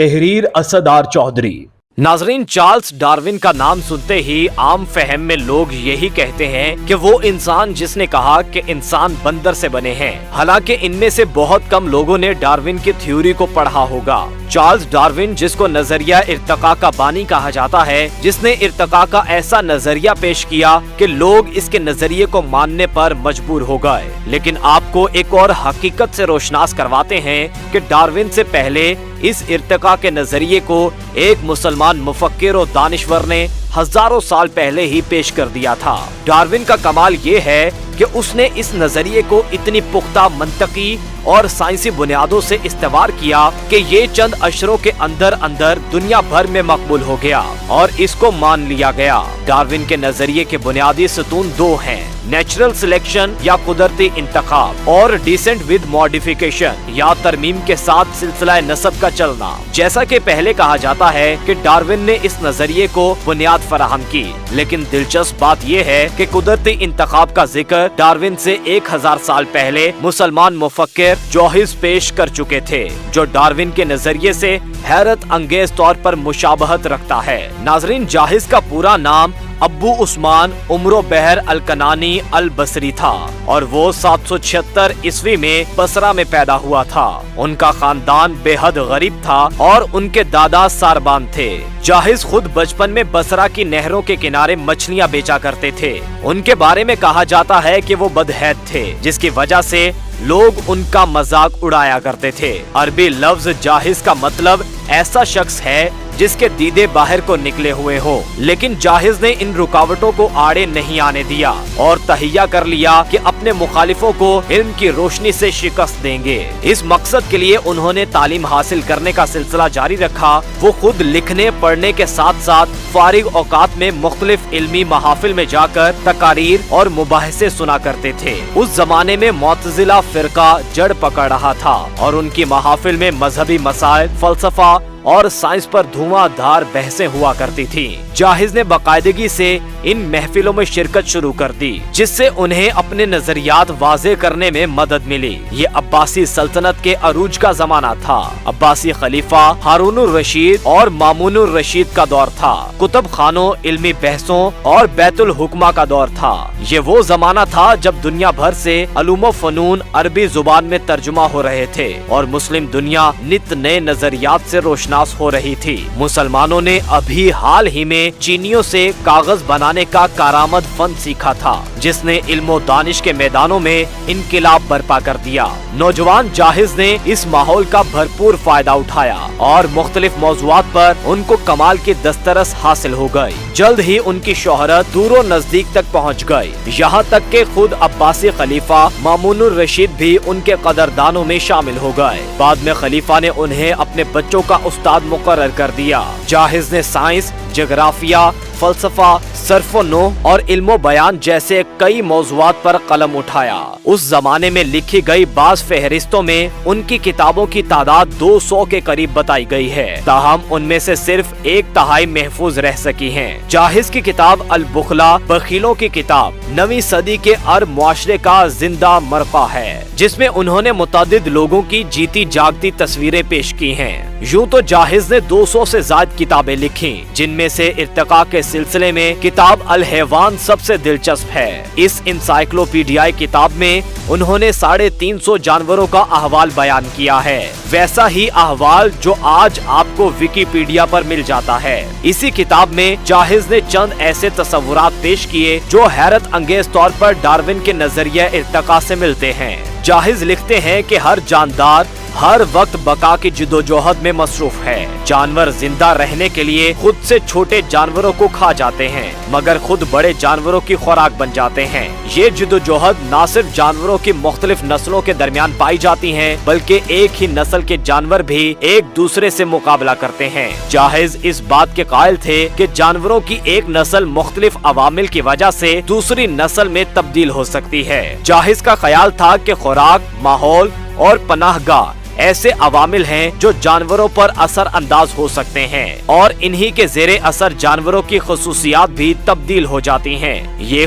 तहरीर असदार चौधरी। नाजरीन, Charles Darwin का नाम सुनते ही आम फहम में लोग यही कहते हैं कि वो इंसान जिसने कहा कि इंसान बंदर से बने हैं। हालांकि इनमें से बहुत कम लोगों ने डार्विन की थ्योरी को पढ़ा होगा। चार्ल्स डार्विन, जिसको नजरिया इर्तिका का बानी कहा जाता है, जिसने इर्तिका का ऐसा नजरिया पेश किया कि लोग इसके नजरिए को मानने पर मजबूर हो गए। लेकिन आपको एक और हकीकत से रोशनास करवाते हैं कि डार्विन से पहले इस इर्तिका के नजरिए को एक मुसलमान मुफक्किर और दानिश्वर ने हजारों साल पहले ही पेश कर दिया था। डार्विन का कमाल ये है कि उसने इस नजरिए को इतनी पुख्ता मंतकी और साइंसी बुनियादों से इस्तेवार किया कि ये चंद अशरों के अंदर अंदर दुनिया भर में मकबूल हो गया और इसको मान लिया गया। डार्विन के नजरिए के बुनियादी सतून दो हैं, नेचुरल सिलेक्शन या कुदरती इंतखाब, और डिसेंट विद मॉडिफिकेशन या तरमीम के साथ सिलसिला नस्ब का चलना। जैसा कि पहले कहा जाता है कि डार्विन ने इस नजरिए को बुनियाद फराहम की, लेकिन दिलचस्प बात यह है कि कुदरती इंतखाब का जिक्र डार्विन से 1000 साल पहले मुसलमान मुफक्किर जोहिस पेश कर चुके थे, जो डार्विन के नजरिए से हैरत अंगेज तौर पर मुशाबहत रखता है। नाजरीन, जाहिज का पूरा नाम अब्बू उस्मान उमरो बहर अल कनानी अल बसरी था और वो 776 ईस्वी में बसरा में पैदा हुआ था। उनका खानदान बेहद गरीब था और उनके दादा सारबान थे। जाहिज खुद बचपन में बसरा की नहरों के किनारे मछलियां बेचा करते थे। उनके बारे में कहा जाता है कि वो बदहैत थे, जिसकी वजह से लोग उनका मजाक उड़ाया करते थे। अरबी लफ्ज जाहिज का मतलब ऐसा शख्स है जिसके दीदे बाहर को निकले हुए हो, लेकिन जाहिज ने इन रुकावटों को आड़े नहीं आने दिया और तहिया कर लिया कि अपने मुखालिफों को इल्म की रोशनी से शिकस्त देंगे। इस मकसद के लिए उन्होंने तालीम हासिल करने का सिलसिला जारी रखा। वो खुद लिखने पढ़ने के साथ साथ फारिग औकात में मुख्तलिफ इल्मी महाफिल में जाकर तकारीर और मुबाहिसे सुना करते थे। उस जमाने में मुअतजिला फिरका जड़ पकड़ रहा था और उनकी महाफिल में मजहबी मसाइल, फलसफा और साइंस पर धुआंधार बहसें हुआ करती थी। जाहिज ने बाकायदगी से इन महफिलों में शिरकत शुरू कर दी, जिससे उन्हें अपने नजरियात वाज़े करने में मदद मिली। ये अब्बासी सल्तनत के अरूज का जमाना था। अब्बासी खलीफा हारूनुर रशीद और मामूनुर रशीद का दौर था। कुतुब खानों, इल्मी बहसों और बैतुल हुक्मा का दौर था। ये वो जमाना था जब दुनिया भर से अलूमो फनून अरबी जुबान में तर्जुमा हो रहे थे और मुस्लिम दुनिया नित नए नजरियात से रोशनास हो रही थी। मुसलमानों ने अभी हाल ही में चीनियों से कागज बनाने का कारामद फन सीखा था, जिसने इल्मो दानिश के मैदानों में इनकिलाब बर्पा कर दिया। नौजवान जाहिज ने इस माहौल का भरपूर फायदा उठाया और मुख्तलिफ मौज़ूआत पर उनको कमाल की दस्तरस हासिल हो गई। जल्द ही उनकी शोहरत दूरों नजदीक तक पहुँच गई, यहाँ तक कि खुद अब्बासी खलीफा मामूनुर रशीद भी उनके कदरदानों में शामिल हो गए। बाद में खलीफा ने उन्हें अपने बच्चों का उस्ताद मुकर्रर कर दिया। जाहिज ने साइंस, जोग्राफिया, फलसफा, सर्फो और इल्मो बयान जैसे कई मौज़ूआत पर कलम उठाया। उस जमाने में लिखी गई बाज़ फहरिस्तों में उनकी किताबों की तादाद 200 के करीब बताई गई है, ताहम उनमें से सिर्फ 1/3 महफूज रह सकी हैं। जाहिज की किताब अल बुखला, बखीलों की किताब, 9वीं सदी के अरब मुआशरे का जिंदा मरक़ा है, जिसमें उन्होंने मुतअद्दिद लोगों की जीती जागती तस्वीरें पेश की हैं। यूं तो जाहिज ने 200 से ज्यादा किताबें लिखी, जिनमें से इर्तिका के सिलसिले में किताब अल हैवान सबसे दिलचस्प है। इस इंसाइक्लोपीडियाई किताब में उन्होंने 350 जानवरों का अहवाल बयान किया है, वैसा ही अहवाल जो आज आपको विकिपीडिया पर मिल जाता है। इसी किताब में जाहिज ने चंद ऐसे तस्वुरात पेश किए जो हैरत अंगेज तौर पर डार्विन के नजरिया इर्तिका से मिलते हैं। जाहिज लिखते हैं कि हर जानदार हर वक्त बका की जिदोजहद में मसरूफ है। जानवर जिंदा रहने के लिए खुद से छोटे जानवरों को खा जाते हैं, मगर खुद बड़े जानवरों की खुराक बन जाते हैं। ये जिदोजहद न सिर्फ जानवरों की मुख्तलिफ नस्लों के दरमियान पाई जाती है, बल्कि एक ही नस्ल के जानवर भी एक दूसरे से मुकाबला करते हैं। जाहिज इस बात के कायल थे कि जानवरों की एक नस्ल मुख्तलिफ अवामिल की वजह से दूसरी नस्ल में तब्दील हो सकती है। जाहिज का ख्याल था कि खुराक, माहौल और पनाहगाह ایسے عوامل ہیں جو جانوروں پر اثر انداز ہو سکتے ہیں اور انہی کے زیر اثر جانوروں کی خصوصیات بھی تبدیل ہو جاتی ہیں۔ یہ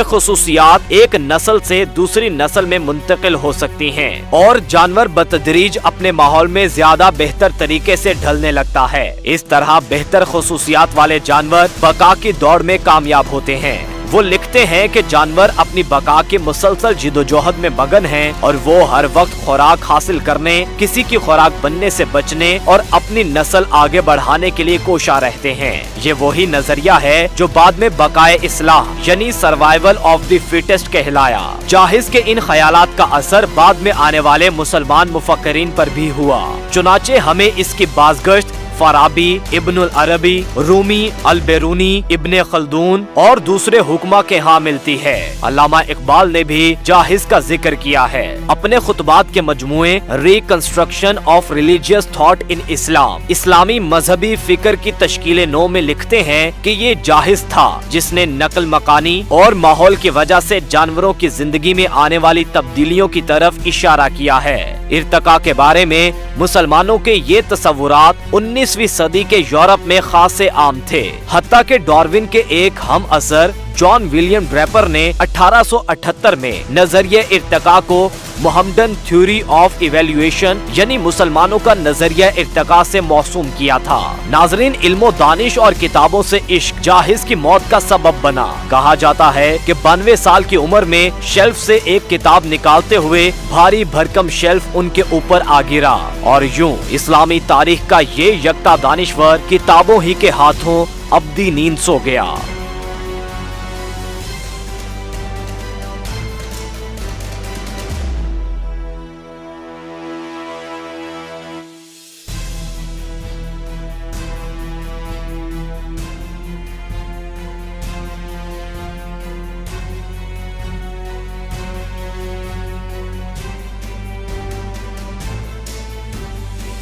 خصوصیات ایک نسل سے دوسری نسل میں منتقل ہو سکتی ہیں اور جانور بتدریج اپنے ماحول میں زیادہ بہتر طریقے سے ڈھلنے لگتا ہے۔ اس طرح بہتر خصوصیات والے جانور بقا کی دوڑ میں کامیاب ہوتے ہیں۔ وہ لکھتے ہیں کہ جانور اپنی بقا کی مسلسل جدوجہد میں مگن ہیں اور وہ ہر وقت خوراک حاصل کرنے، کسی کی خوراک بننے سے بچنے اور اپنی نسل آگے بڑھانے کے لیے کوشاں رہتے ہیں۔ یہ وہی نظریہ ہے جو بعد میں بقائے اصلاح یعنی سروائیول آف دی فٹسٹ کہلایا۔ جاہز کے ان خیالات کا اثر بعد میں آنے والے مسلمان مفکرین پر بھی ہوا، چنانچہ ہمیں اس کی بازگشت فارابی، ابن العربی، رومی، البیرونی، ابن خلدون اور دوسرے حکما کے ہاں ملتی ہے۔ علامہ اقبال نے بھی جاہز کا ذکر کیا ہے اپنے خطبات کے مجموعے reconstruction of religious thought in Islam, اسلامی مذہبی فکر کی تشکیل نو میں لکھتے ہیں کہ یہ جاہز تھا جس نے نقل مکانی اور ماحول کی وجہ سے جانوروں کی زندگی میں آنے والی تبدیلیوں کی طرف اشارہ کیا ہے۔ ارتقاء کے بارے میں مسلمانوں کے یہ تصورات 19ویں صدی کے یورپ میں خاصے عام تھے، حتیٰ کہ ڈاروین کے ایک ہم اثر جان ولیم ڈریپر نے 1878 میں نظریہ ارتقاء کو محمدن تھیوری آف ایویلیویشن یعنی مسلمانوں کا نظریہ ارتقاء سے موسوم کیا تھا۔ ناظرین، علم و دانش اور کتابوں سے عشق جاہز کی موت کا سبب بنا۔ کہا جاتا ہے کہ 92 سال کی عمر میں شیلف سے ایک کتاب نکالتے ہوئے بھاری بھرکم شیلف ان کے اوپر آ گرا اور یوں اسلامی تاریخ کا یہ یکتا دانشور کتابوں ہی کے ہاتھوں ابدی نیند سو گیا۔